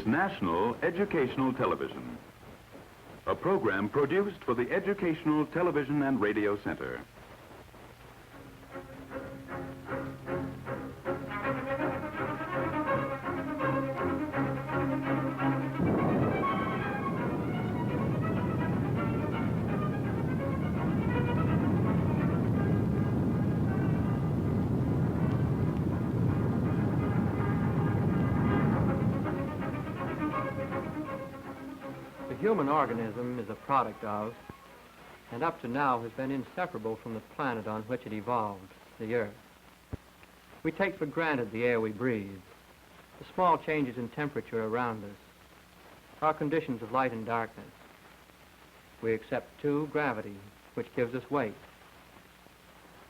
is National Educational Television, a program produced for the Educational Television and Radio Center. The human organism is a product of, and up to now has been inseparable from the planet on which it evolved, the Earth. We take for granted the air we breathe, the small changes in temperature around us, our conditions of light and darkness. We accept, too, gravity, which gives us weight.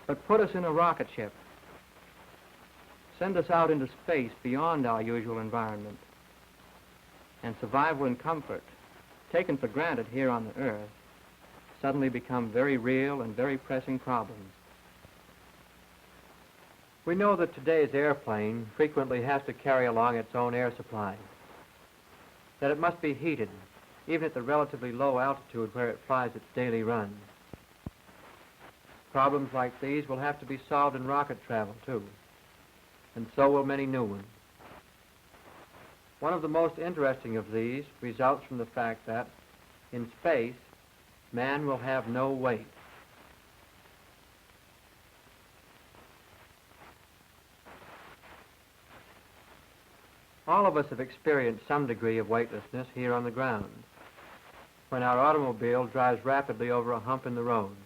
But put us in a rocket ship, send us out into space beyond our usual environment, and survival and comfort, taken for granted here on the Earth, suddenly become very real and very pressing problems. We know that today's airplane frequently has to carry along its own air supply, that it must be heated, even at the relatively low altitude where it flies its daily runs. Problems like these will have to be solved in rocket travel, too, and so will many new ones. One of the most interesting of these results from the fact that, in space, man will have no weight. All of us have experienced some degree of weightlessness here on the ground, when our automobile drives rapidly over a hump in the road.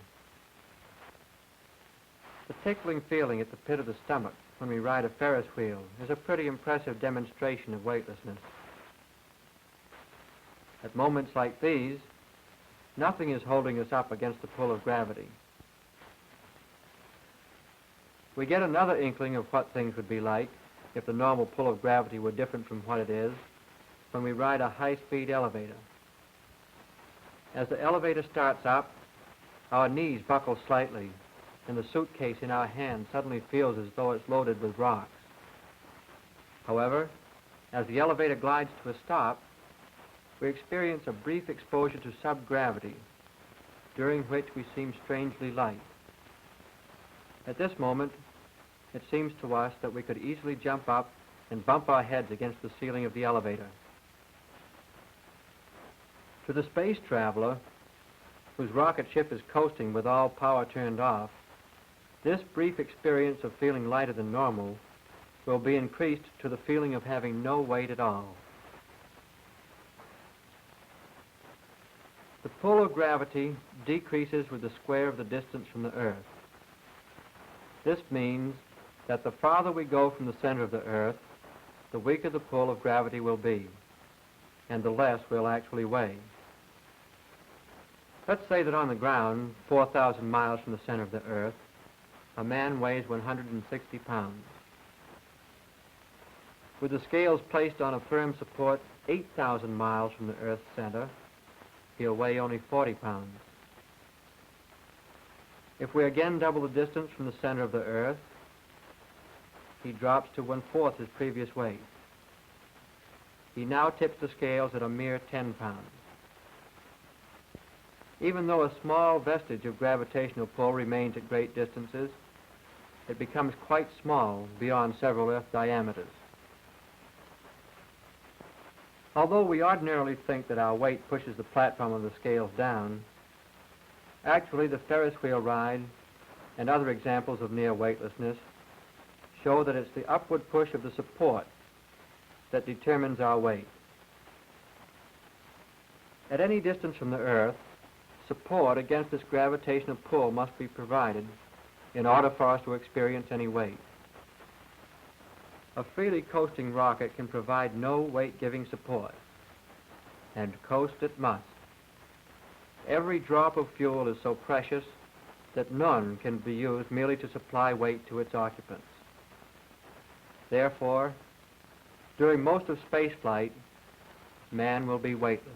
The tickling feeling at the pit of the stomach when we ride a Ferris wheel is a pretty impressive demonstration of weightlessness. At moments like these, nothing is holding us up against the pull of gravity. We get another inkling of what things would be like if the normal pull of gravity were different from what it is when we ride a high-speed elevator. As the elevator starts up, our knees buckle slightly, and the suitcase in our hand suddenly feels as though it's loaded with rocks. However, as the elevator glides to a stop, we experience a brief exposure to subgravity, during which we seem strangely light. At this moment, it seems to us that we could easily jump up and bump our heads against the ceiling of the elevator. To the space traveler, whose rocket ship is coasting with all power turned off, this brief experience of feeling lighter than normal will be increased to the feeling of having no weight at all. The pull of gravity decreases with the square of the distance from the Earth. This means that the farther we go from the center of the Earth, the weaker the pull of gravity will be, and the less we'll actually weigh. Let's say that on the ground, 4,000 miles from the center of the Earth, a man weighs 160 pounds. With the scales placed on a firm support 8,000 miles from the Earth's center, he'll weigh only 40 pounds. If we again double the distance from the center of the Earth, he drops to 1/4 his previous weight. He now tips the scales at a mere 10 pounds. Even though a small vestige of gravitational pull remains at great distances, it becomes quite small beyond several Earth diameters. Although we ordinarily think that our weight pushes the platform of the scales down, actually the Ferris wheel ride and other examples of near weightlessness show that it's the upward push of the support that determines our weight. At any distance from the Earth, support against this gravitational pull must be provided in order for us to experience any weight. A freely coasting rocket can provide no weight-giving support, and coast it must. Every drop of fuel is so precious that none can be used merely to supply weight to its occupants. Therefore, during most of spaceflight, man will be weightless.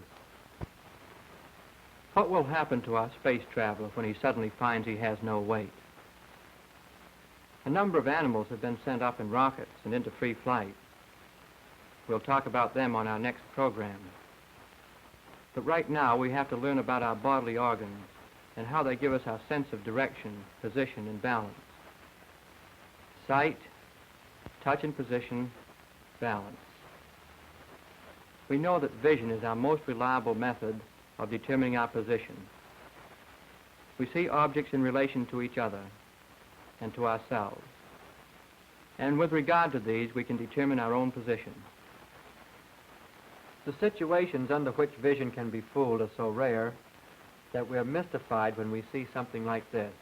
What will happen to our space traveler when he suddenly finds he has no weight? A number of animals have been sent up in rockets and into free flight. We'll talk about them on our next program. But right now, we have to learn about our bodily organs and how they give us our sense of direction, position, and balance. Sight, touch and position, balance. We know that vision is our most reliable method of determining our position. We see objects in relation to each other and to ourselves. And with regard to these, we can determine our own position. The situations under which vision can be fooled are so rare that we are mystified when we see something like this.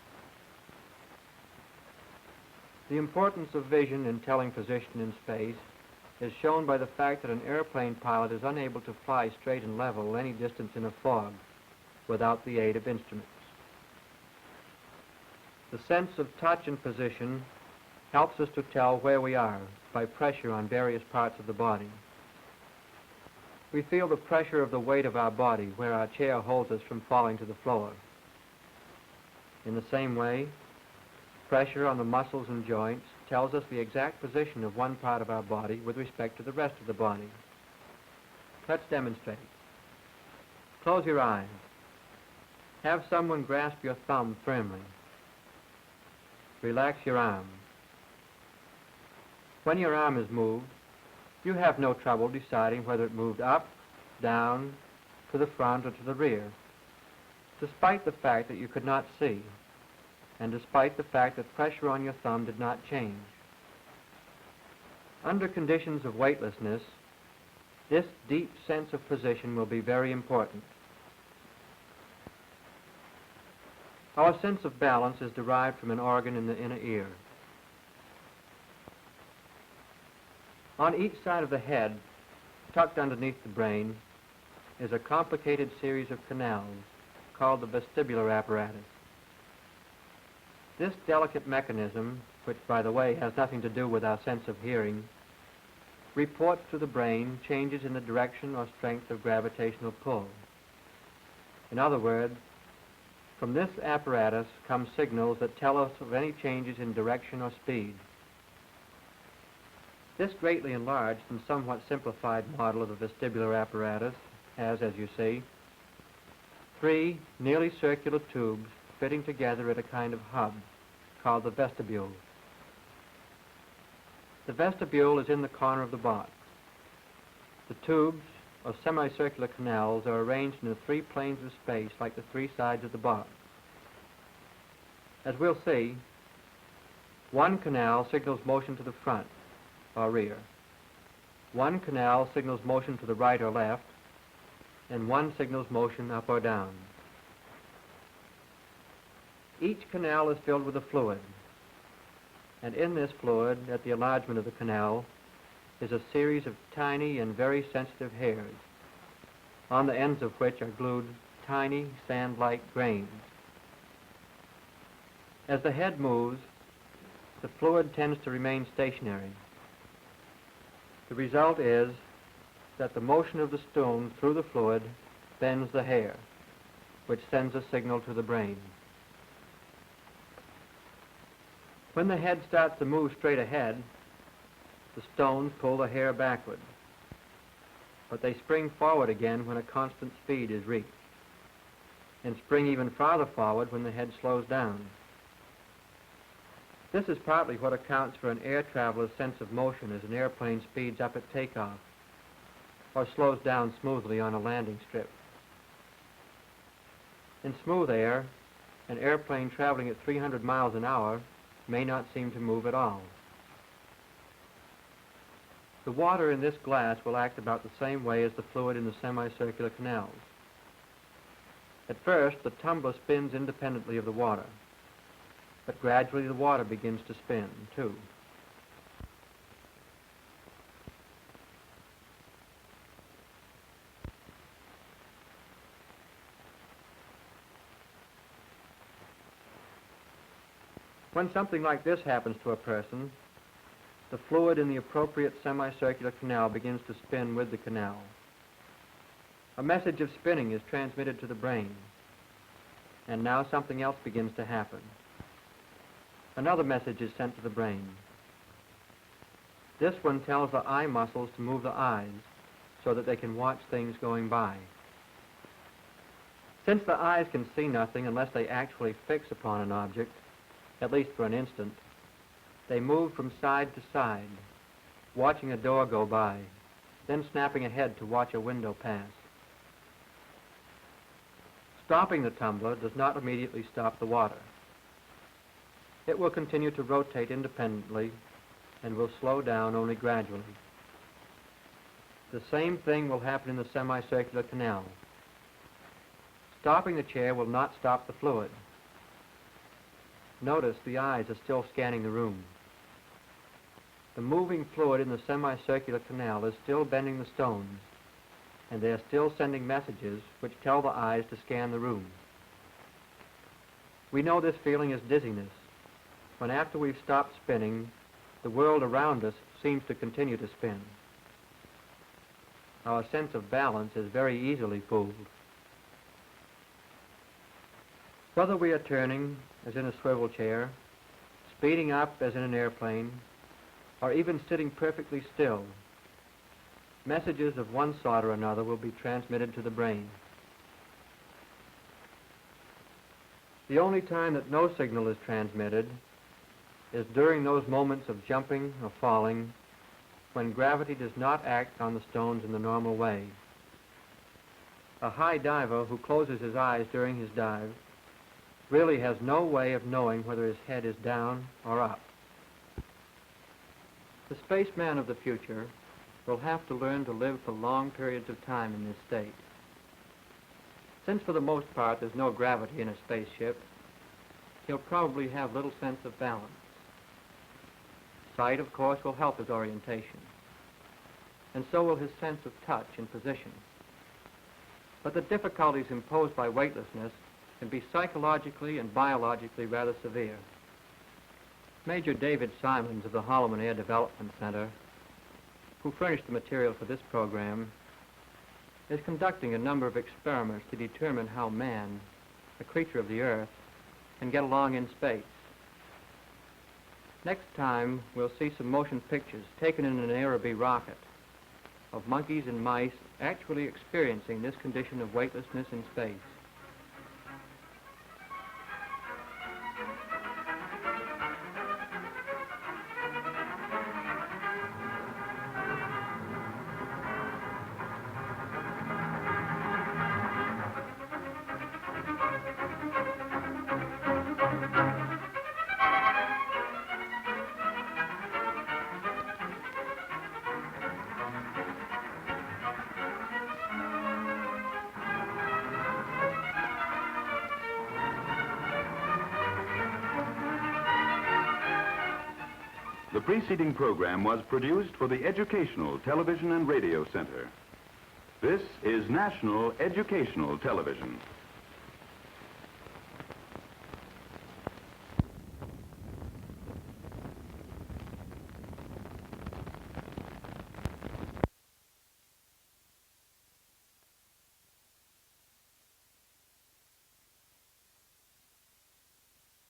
The importance of vision in telling position in space is shown by the fact that an airplane pilot is unable to fly straight and level any distance in a fog without the aid of instruments. The sense of touch and position helps us to tell where we are by pressure on various parts of the body. We feel the pressure of the weight of our body where our chair holds us from falling to the floor. In the same way, pressure on the muscles and joints tells us the exact position of one part of our body with respect to the rest of the body. Let's demonstrate. Close your eyes. Have someone grasp your thumb firmly. Relax your arm. When your arm is moved, you have no trouble deciding whether it moved up, down, to the front, or to the rear, despite the fact that you could not see, and despite the fact that pressure on your thumb did not change. Under conditions of weightlessness, this deep sense of position will be very important. Our sense of balance is derived from an organ in the inner ear. On each side of the head, tucked underneath the brain, is a complicated series of canals called the vestibular apparatus. This delicate mechanism, which, by the way, has nothing to do with our sense of hearing, reports to the brain changes in the direction or strength of gravitational pull. In other words, from this apparatus come signals that tell us of any changes in direction or speed. This greatly enlarged and somewhat simplified model of the vestibular apparatus has, as you see, 3 nearly circular tubes fitting together at a kind of hub called the vestibule. The vestibule is in the corner of the box. The tubes, or semicircular canals, are arranged in the 3 planes of space like the 3 sides of the box. As we'll see, one canal signals motion to the front or rear. One canal signals motion to the right or left, and one signals motion up or down. Each canal is filled with a fluid, and in this fluid, at the enlargement of the canal, is a series of tiny and very sensitive hairs, on the ends of which are glued tiny sand-like grains. As the head moves, the fluid tends to remain stationary. The result is that the motion of the stone through the fluid bends the hair, which sends a signal to the brain. When the head starts to move straight ahead, the stones pull the hair backward, but they spring forward again when a constant speed is reached, and spring even farther forward when the head slows down. This is partly what accounts for an air traveler's sense of motion as an airplane speeds up at takeoff or slows down smoothly on a landing strip. In smooth air, an airplane traveling at 300 miles an hour may not seem to move at all. The water in this glass will act about the same way as the fluid in the semicircular canals. At first, the tumbler spins independently of the water, but gradually the water begins to spin, too. When something like this happens to a person, the fluid in the appropriate semicircular canal begins to spin with the canal. A message of spinning is transmitted to the brain, and now something else begins to happen. Another message is sent to the brain. This one tells the eye muscles to move the eyes so that they can watch things going by. Since the eyes can see nothing unless they actually fix upon an object, at least for an instant, they move from side to side, watching a door go by, then snapping ahead to watch a window pass. Stopping the tumbler does not immediately stop the water. It will continue to rotate independently and will slow down only gradually. The same thing will happen in the semicircular canal. Stopping the chair will not stop the fluid. Notice the eyes are still scanning the room. The moving fluid in the semicircular canal is still bending the stones, and they are still sending messages which tell the eyes to scan the room. We know this feeling is dizziness, when after we've stopped spinning, the world around us seems to continue to spin. Our sense of balance is very easily fooled. Whether we are turning, as in a swivel chair, speeding up, as in an airplane, or even sitting perfectly still, messages of one sort or another will be transmitted to the brain. The only time that no signal is transmitted is during those moments of jumping or falling when gravity does not act on the stones in the normal way. A high diver who closes his eyes during his dive really has no way of knowing whether his head is down or up. The spaceman of the future will have to learn to live for long periods of time in this state. Since for the most part there's no gravity in a spaceship, he'll probably have little sense of balance. Sight, of course, will help his orientation, and so will his sense of touch and position. But the difficulties imposed by weightlessness can be psychologically and biologically rather severe. Major David Simons of the Holloman Air Development Center, who furnished the material for this program, is conducting a number of experiments to determine how man, a creature of the Earth, can get along in space. Next time, we'll see some motion pictures taken in an Aerobee rocket of monkeys and mice actually experiencing this condition of weightlessness in space. The preceding program was produced for the Educational Television and Radio Center. This is National Educational Television.